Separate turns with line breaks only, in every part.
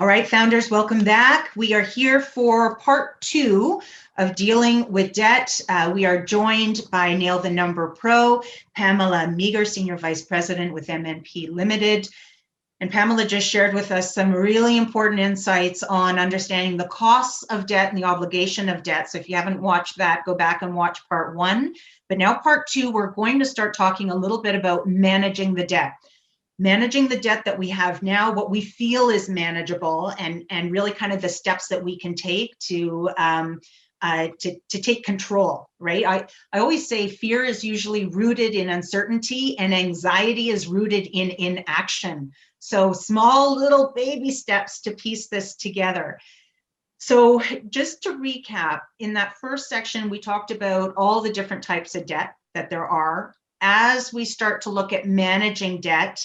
All right, founders, welcome back. We are here for part 2 of dealing with debt. We are joined by Nail the Number Pro, Pamela Meger, Senior Vice President with MNP Limited. And Pamela just shared with us some really important insights on understanding the costs of debt and the obligation of debt. So if you haven't watched that, go back and watch part 1. But now part 2, we're going to start talking a little bit about managing the debt. Managing the debt that we have now, what we feel is manageable, and really kind of the steps that we can take to take control, right? I always say fear is usually rooted in uncertainty and anxiety is rooted in inaction. So small little baby steps to piece this together. So just to recap, in that first section, we talked about all the different types of debt that there are. As we start to look at managing debt,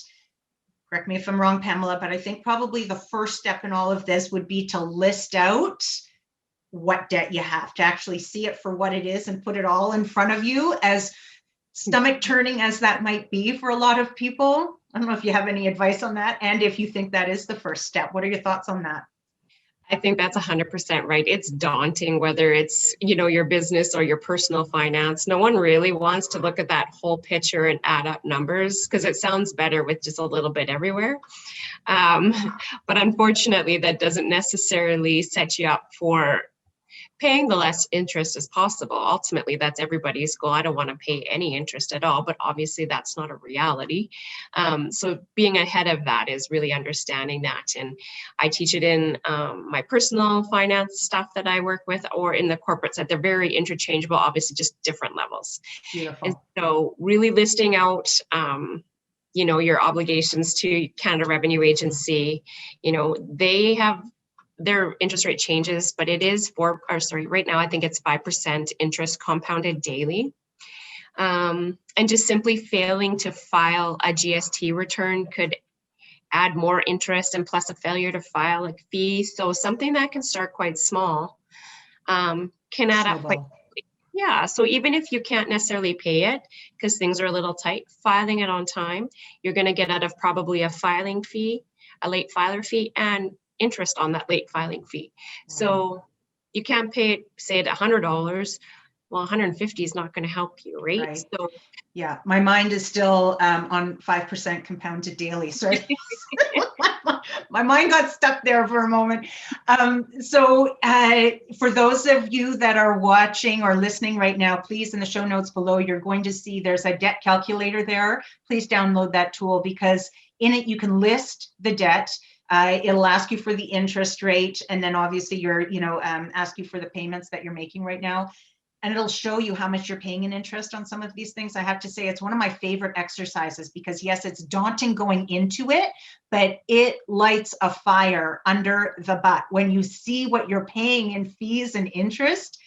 correct me if I'm wrong, Pamela, but I think probably the first step in all of this would be to list out what debt you have, to actually see it for what it is and put it all in front of you, as stomach turning as that might be for a lot of people. I don't know if you have any advice on that, and if you think that is the first step. What are your thoughts on that?
I think that's 100% right. It's daunting, whether it's, your business or your personal finance. No one really wants to look at that whole picture and add up numbers because it sounds better with just a little bit everywhere. But unfortunately, that doesn't necessarily set you up for paying the less interest as possible. Ultimately, that's everybody's goal. I don't want to pay any interest at all, but obviously that's not a reality. So being ahead of that is really understanding that. And I teach it in my personal finance stuff that I work with, or in the corporate side. They're very interchangeable, obviously just different levels.
Beautiful.
And so really listing out your obligations to Canada Revenue Agency, they have their interest rate changes, but it is right now, I think it's 5% interest compounded daily. And just simply failing to file a GST return could add more interest, and plus a failure to file a fee. So something that can start quite small can add up quite quickly. Yeah, so even if you can't necessarily pay it because things are a little tight, filing it on time, you're going to get out of probably a filing fee, a late filer fee, and interest on that late filing fee. So you can't pay it, say, at $100. Well, 150 is not going to help you, right? So
yeah, my mind is still on 5% compounded daily. Sorry. My mind got stuck there for a moment. So for those of you that are watching or listening right now, please, in the show notes below, you're going to see there's a debt calculator there. Please download that tool, because in it you can list the debt. It'll ask you for the interest rate, and then obviously ask you for the payments that you're making right now. And it'll show you how much you're paying in interest on some of these things. I have to say, it's one of my favorite exercises, because yes, it's daunting going into it, but it lights a fire under the butt. When you see what you're paying in fees and interest,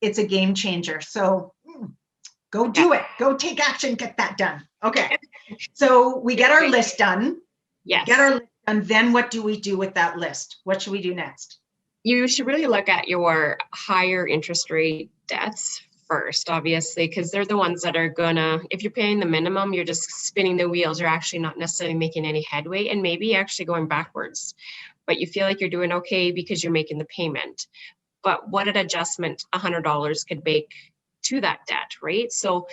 it's a game changer. So go do it. Go take action, get that done. Okay. So we get our list done.
Yes.
Get our list done. Then what do we do with that list? What should we do next?
You should really look at your higher interest rate debts first, obviously, because they're the ones that are gonna, if you're paying the minimum, you're just spinning the wheels. You're actually not necessarily making any headway, and maybe actually going backwards, but you feel like you're doing okay because you're making the payment. But what an adjustment $100 could make to that debt, right? So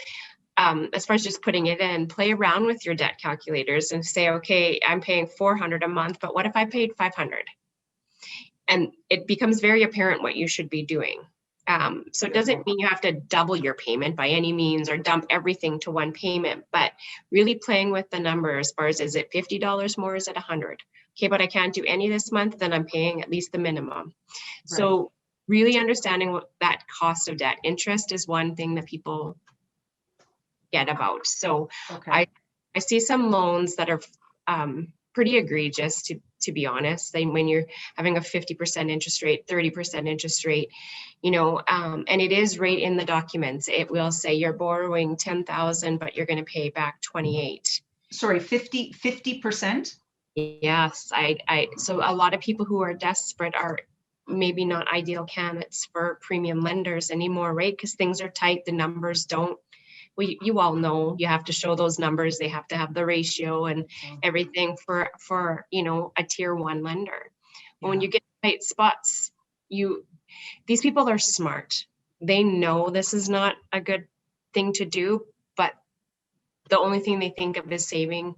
as far as just putting it in, play around with your debt calculators and say, okay, I'm paying $400 a month, but what if I paid $500? And it becomes very apparent what you should be doing. So it doesn't mean you have to double your payment by any means or dump everything to one payment, but really playing with the number as far as, is it $50 more? Is it $100? Okay, but I can't do any this month, then I'm paying at least the minimum. Right. So really understanding what that cost of debt. Interest is one thing that people get about. So I see some loans that are pretty egregious, to be honest. When you're having a 50% interest rate, 30% interest rate, and it is right in the documents. It will say you're borrowing 10,000, but you're going to pay back 28.
Sorry, 50%?
Yes, so a lot of people who are desperate are maybe not ideal candidates for premium lenders anymore, right? Because things are tight, the numbers don't. Well, you all know you have to show those numbers. They have to have the ratio and everything for a tier 1 lender. But when you get tight spots, these people are smart. They know this is not a good thing to do, but the only thing they think of is saving.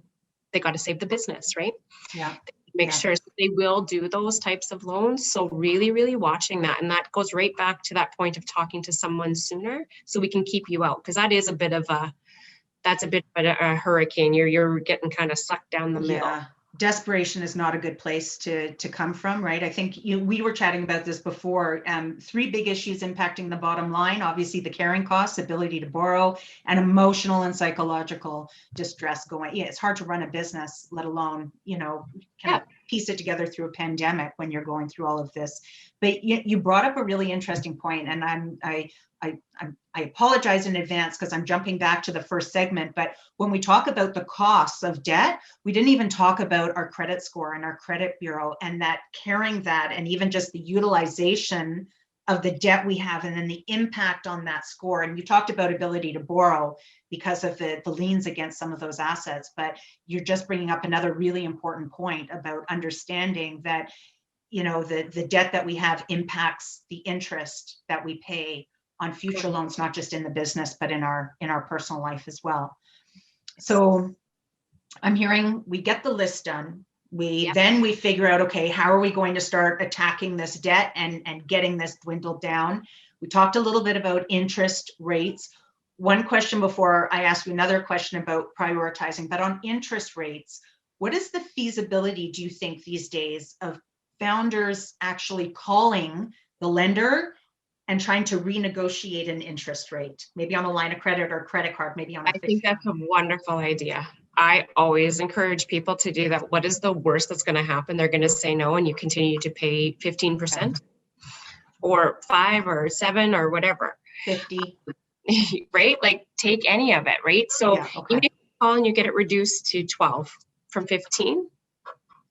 They got to save the business, right?
Yeah.
Make sure they will do those types of loans. So really, really watching that. And that goes right back to that point of talking to someone sooner so we can keep you out. Because that is a bit of a hurricane. You're getting kind of sucked down the middle.
Yeah. Desperation is not a good place to come from, right? I think we were chatting about this before. 3 big issues impacting the bottom line: obviously the carrying costs, ability to borrow, and emotional and psychological distress going. Yeah, it's hard to run a business, let alone, kind of piece it together through a pandemic when you're going through all of this. But you brought up a really interesting point, and I apologize in advance because I'm jumping back to the first segment, but when we talk about the costs of debt, we didn't even talk about our credit score and our credit bureau, and that carrying that, and even just the utilization of the debt we have, and then the impact on that score. And you talked about ability to borrow because of the liens against some of those assets, but you're just bringing up another really important point about understanding that, the debt that we have impacts the interest that we pay on future loans, not just in the business, but in our personal life as well. So I'm hearing we get the list done. Then we figure out, okay, how are we going to start attacking this debt and getting this dwindled down? We talked a little bit about interest rates. One question before I ask you another question about prioritizing, but on interest rates, what is the feasibility, do you think, these days of founders actually calling the lender and trying to renegotiate an interest rate, maybe on a line of credit or credit card, maybe on a fixed?
I think that's a wonderful idea. I always encourage people to do that. What is the worst that's going to happen? They're going to say no, and you continue to pay 15% or 5 or 7 or whatever.
50.
Right? Like, take any of it, right? So you make a call and you get it reduced to 12 from 15.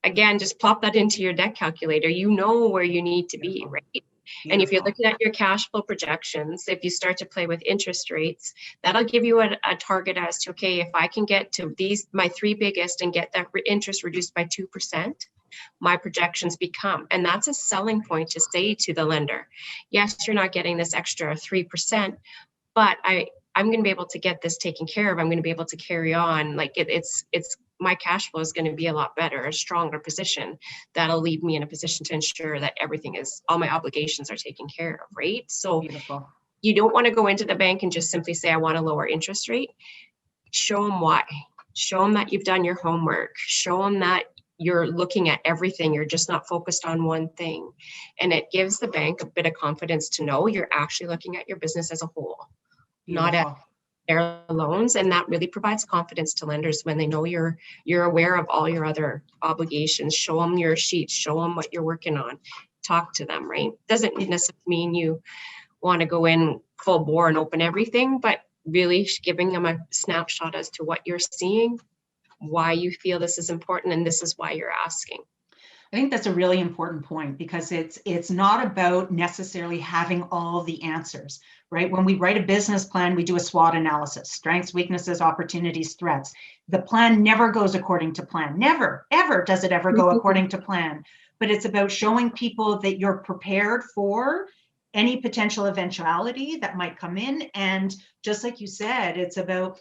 Again, just plop that into your debt calculator. You know where you need to be, right? Beautiful. And if you're looking at your cash flow projections, if you start to play with interest rates, that'll give you a target as to, okay, if I can get to my 3 biggest and get that interest reduced by 2%, my projections become, and that's a selling point to say to the lender, yes, you're not getting this extra 3%, but I'm going to be able to get this taken care of. I'm going to be able to carry on. Like it's my cash flow is going to be a lot better, a stronger position. That'll leave me in a position to ensure that all my obligations are taken care of, right? So
beautiful.
You don't want to go into the bank and just simply say, I want a lower interest rate. Show them why. Show them that you've done your homework. Show them that you're looking at everything. You're just not focused on one thing. And it gives the bank a bit of confidence to know you're actually looking at your business as a whole. Beautiful. Not at their loans, and that really provides confidence to lenders when they know you're aware of all your other obligations. Show them your sheets, show them what you're working on, talk to them, right? Doesn't necessarily mean you want to go in full bore and open everything, but really giving them a snapshot as to what you're seeing, why you feel this is important, and this is why you're asking.
I think that's a really important point, because it's not about necessarily having all the answers, right? When we write a business plan, we do a SWOT analysis: strengths, weaknesses, opportunities, threats. The plan never goes according to plan. Never, ever does it ever go according to plan. But it's about showing people that you're prepared for any potential eventuality that might come in. And just like you said, it's about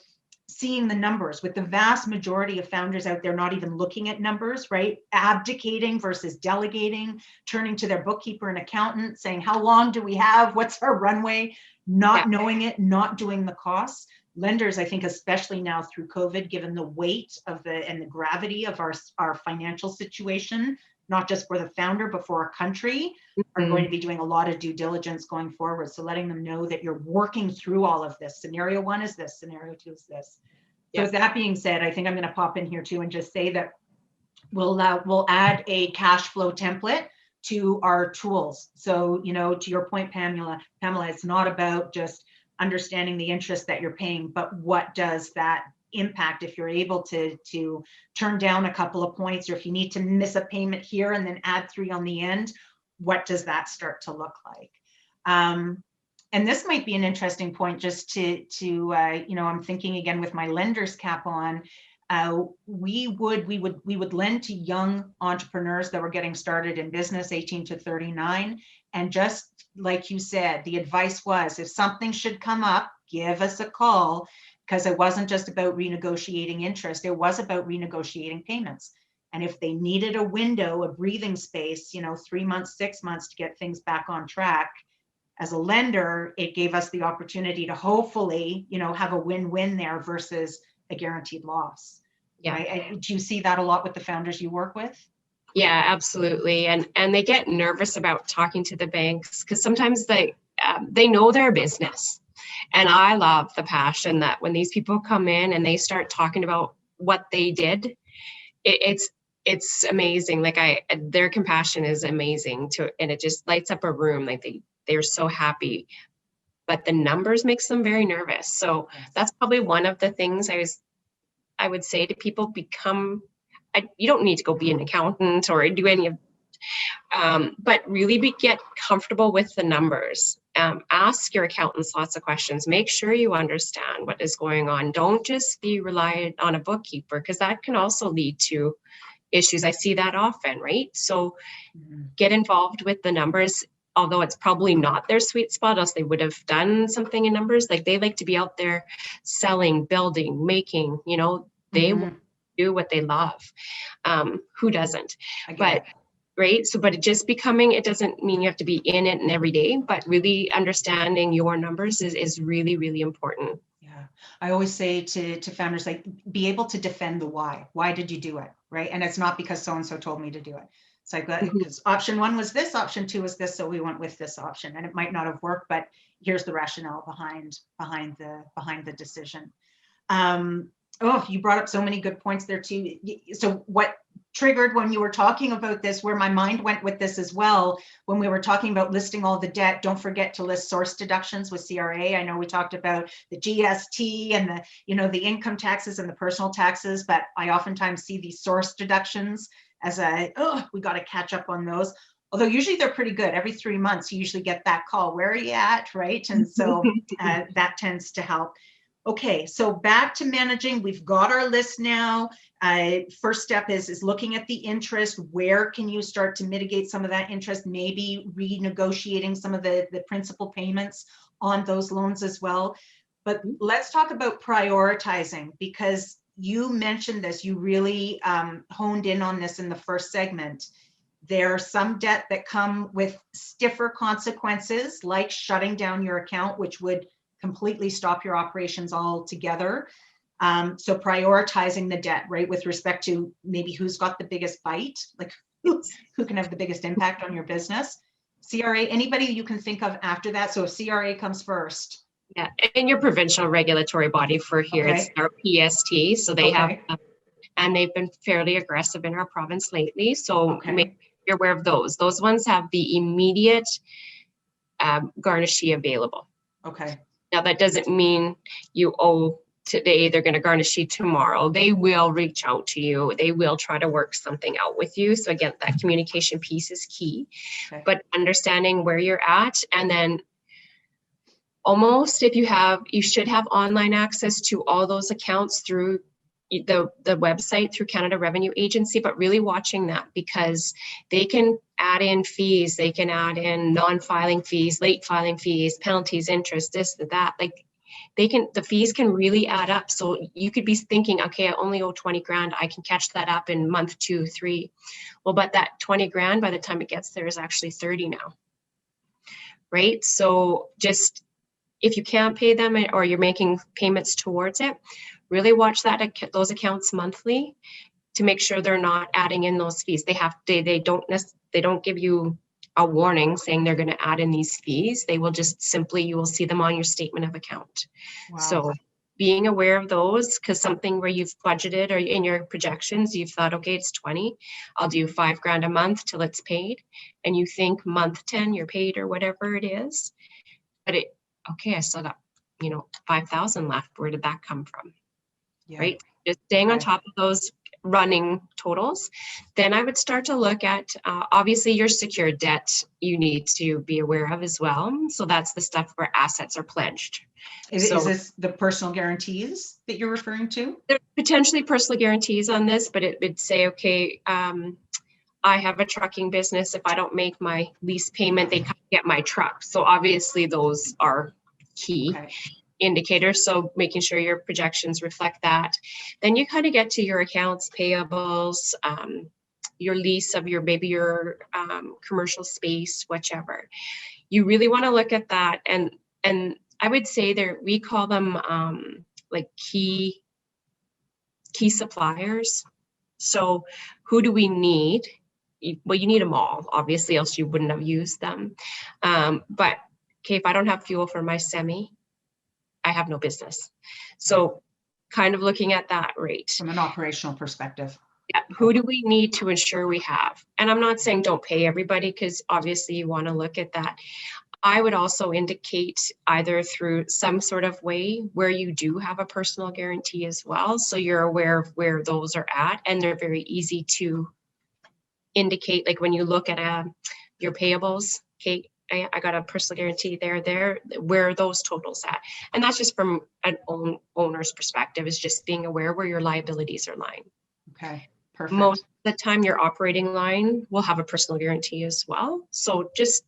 seeing the numbers. With the vast majority of founders out there not even looking at numbers, right? Abdicating versus delegating, turning to their bookkeeper and accountant, saying, how long do we have? What's our runway? Not knowing it, not doing the costs. Lenders, I think, especially now through COVID, given the weight of and the gravity of our financial situation, not just for the founder, but for our country, are going to be doing a lot of due diligence going forward. So letting them know that you're working through all of this. Scenario 1 is this, scenario 2 is this. So with that being said, I think I'm going to pop in here too and just say that we'll add a cash flow template to our tools. So, to your point, Pamela, it's not about just understanding the interest that you're paying, but what does that impact if you're able to turn down a couple of points, or if you need to miss a payment here and then add 3 on the end, what does that start to look like? And this might be an interesting point just to I'm thinking again with my lender's cap on. we would lend to young entrepreneurs that were getting started in business, 18 to 39. And just like you said, the advice was, if something should come up, give us a call, because it wasn't just about renegotiating interest. It was about renegotiating payments. And if they needed a window, a breathing space, 3 months, 6 months to get things back on track, as a lender, it gave us the opportunity to hopefully, have a win-win there versus a guaranteed loss.
Yeah.
Right? Do you see that a lot with the founders you work with?
Yeah, absolutely. And they get nervous about talking to the banks because sometimes they know their business. And I love the passion that when these people come in and they start talking about what they did, it's amazing. Like their compassion is amazing and it just lights up a room. Like they're so happy, but the numbers makes them very nervous. So that's probably one of the things I would say to people, you don't need to go be an accountant or do any of, but really get comfortable with the numbers. Ask your accountants lots of questions. Make sure you understand what is going on. Don't just be reliant on a bookkeeper, because that can also lead to issues. I see that often, right? So get involved with the numbers, although it's probably not their sweet spot, else they would have done something in numbers. Like they like to be out there selling, building, making, they will do what they love. Who doesn't? But right. So, but it doesn't mean you have to be in it and every day, but really understanding your numbers is really, really important.
Yeah. I always say to founders, like, be able to defend the why. Why did you do it? Right. And it's not because so-and-so told me to do it. It's like, because option one was this, option two was this, so we went with this option, and it might not have worked, but here's the rationale behind the decision. You brought up so many good points there too. So what triggered when you were talking about this, where my mind went with this as well, when we were talking about listing all the debt, don't forget to list source deductions with CRA. I know we talked about the GST and the income taxes and the personal taxes, but I oftentimes see these source deductions as we got to catch up on those. Although usually they're pretty good. Every 3 months, you usually get that call, where are you at, right? And so that tends to help. Okay, so back to managing. We've got our list now. First step is looking at the interest. Where can you start to mitigate some of that interest? Maybe renegotiating some of the principal payments on those loans as well. But let's talk about prioritizing, because you mentioned this. You really honed in on this in the first segment. There are some debt that come with stiffer consequences, like shutting down your account, which would completely stop your operations altogether. So prioritizing the debt, right, with respect to maybe who's got the biggest bite, like who can have the biggest impact on your business. CRA, anybody you can think of after that. So if CRA comes first.
Yeah, and your provincial regulatory body for here, it's our PST. So they have, and they've been fairly aggressive in our province lately. So make sure you're aware of those. Those ones have the immediate garnishee available.
Okay.
Now, that doesn't mean you owe today, they're going to garnish you tomorrow. They will reach out to you. They will try to work something out with you. So again, that communication piece is key, but understanding where you're at. And then almost you should have online access to all those accounts through the website, through Canada Revenue Agency, but really watching that, because they can add in fees, they can add in non-filing fees, late filing fees, penalties, interest, this, that, like the fees can really add up. So you could be thinking, okay, I only owe 20 grand. I can catch that up in month 2, 3. Well, but that 20 grand by the time it gets there is actually 30 now. Right. So just, if you can't pay them or you're making payments towards it, really watch those accounts monthly to make sure they're not adding in those fees. They don't give you a warning saying they're going to add in these fees. They will just simply, you will see them on your statement of account. Wow. So being aware of those, because something where you've budgeted or in your projections, you've thought, okay, it's 20, I'll do 5 grand a month till it's paid. And you think month 10, you're paid or whatever it is. But I still got, 5,000 left. Where did that come from? Yeah. Right. Just staying on top of those running totals, then I would start to look at, obviously your secured debt you need to be aware of as well. So that's the stuff where assets are pledged.
Is this the personal guarantees that you're referring to?
There are potentially personal guarantees on this, but it would say, okay, I have a trucking business. If I don't make my lease payment, they can't get my truck. So obviously those are key indicators. So making sure your projections reflect that. Then you kind of get to your accounts payables, your lease of maybe your commercial space, whichever. You really want to look at that. And I would say we call them like key suppliers. So who do we need? Well, you need them all, obviously, else you wouldn't have used them. But okay, if I don't have fuel for my semi, I have no business. So kind of looking at that rate.
From an operational perspective.
Yeah, who do we need to ensure we have? And I'm not saying don't pay everybody, because obviously you want to look at that. I would also indicate either through some sort of way where you do have a personal guarantee as well. So you're aware of where those are at, and they're very easy to indicate. Like when you look at your payables, okay, I got a personal guarantee there, where are those totals at? And that's just from an owner's perspective, is just being aware where your liabilities are lying.
Okay, perfect.
Most of the time your operating line will have a personal guarantee as well. So just,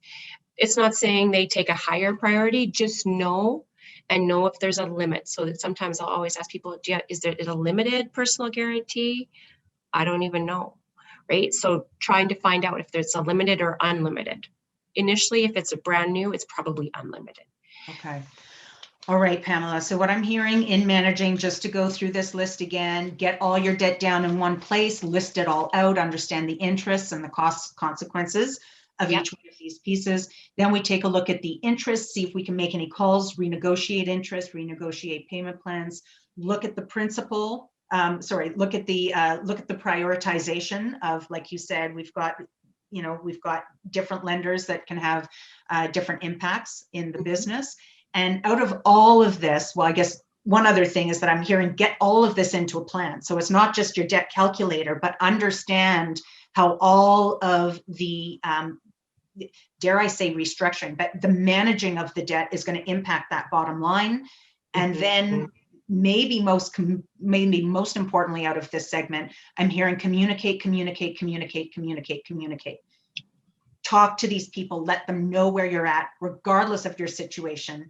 it's not saying they take a higher priority, just know if there's a limit. So that sometimes I'll always ask people, is there a limited personal guarantee? I don't even know, right? So trying to find out if there's a limited or unlimited. Initially, if it's a brand new, it's probably unlimited.
Okay. All right, Pamela. So what I'm hearing in managing, just to go through this list again, get all your debt down in one place, list it all out, understand the interests and the costs, consequences of each one of these pieces. Then we take a look at the interest, see if we can make any calls, renegotiate interest, renegotiate payment plans, look at the principal, look at the prioritization of, like you said, we've got different lenders that can have different impacts in the business. And out of all of this, well, I guess one other thing is that I'm hearing, get all of this into a plan. So it's not just your debt calculator, but understand how all of the, dare I say restructuring, but the managing of the debt is going to impact that bottom line. And then maybe most importantly out of this segment, I'm hearing communicate. Talk to these people, let them know where you're at, regardless of your situation,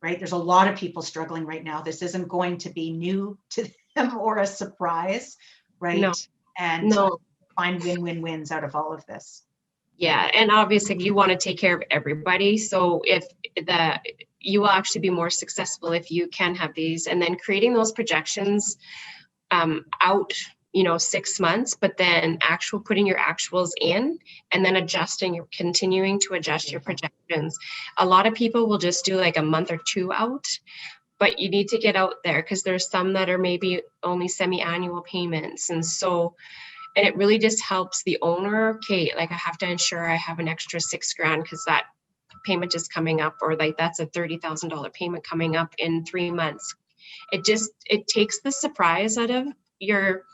right? There's a lot of people struggling right now. This isn't going to be new to them or a surprise, right?
No.
And find win-win-wins out of all of this.
Yeah, and obviously you want to take care of everybody. So you will actually be more successful if you can have these, and then creating those projections out, 6 months, but then putting your actuals in, and then continuing to adjust your projections. A lot of people will just do like a month or two out, but you need to get out there, because there's some that are maybe only semi-annual payments. And it really just helps the owner. Okay, like I have to ensure I have an extra $6,000 because that payment is coming up, or like that's a $30,000 payment coming up in 3 months. It takes the surprise out of your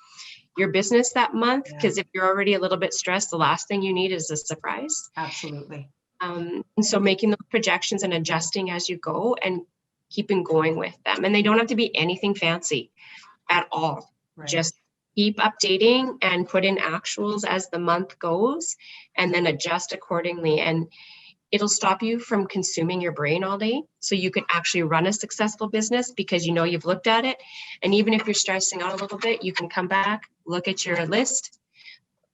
business that month, because if you're already a little bit stressed, the last thing you need is a surprise.
Absolutely.
And so making those projections and adjusting as you go, and keeping going with them. And they don't have to be anything fancy at all.
Right.
Just keep updating and put in actuals as the month goes, and then adjust accordingly. And it'll stop you from consuming your brain all day. So you can actually run a successful business, because you've looked at it. And even if you're stressing out a little bit, you can come back, look at your list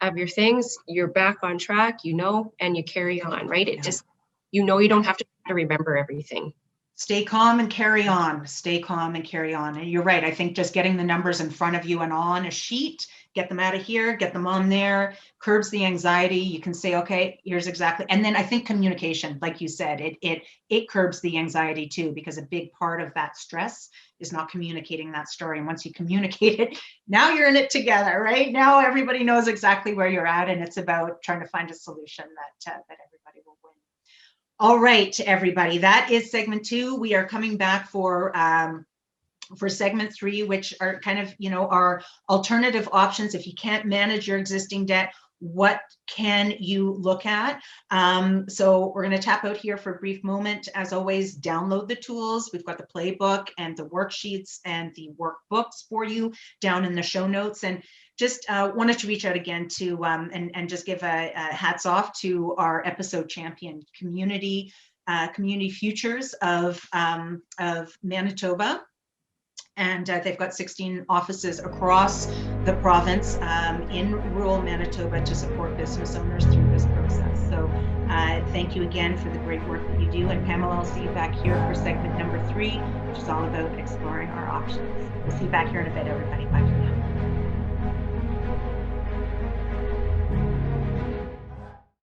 of your things, you're back on track, and you carry on, right? It just, you don't have to remember everything.
Stay calm and carry on. Stay calm and carry on. And you're right. I think just getting the numbers in front of you and on a sheet, get them out of here, get them on there, curbs the anxiety. You can say, okay, here's exactly. And then I think communication, like you said, it curbs the anxiety too, because a big part of that stress is not communicating that story. And once you communicate it, now you're in it together, right? Now everybody knows exactly where you're at, and it's about trying to find a solution that everybody will win. All right, everybody, that is segment 2. We are coming back for for segment 3, which are kind of, our alternative options. If you can't manage your existing debt, what can you look at? So we're going to tap out here for a brief moment. As always, download the tools. We've got the playbook and the worksheets and the workbooks for you down in the show notes. And just wanted to reach out again to and just give a hats off to our episode champion community futures of Manitoba. And they've got 16 offices across the province in rural Manitoba to support business owners through this process. So thank you again for the great work that you do. And Pamela, I'll see you back here for segment number 3, which is all about exploring our options. We'll see you back here in a bit, everybody. Bye for now.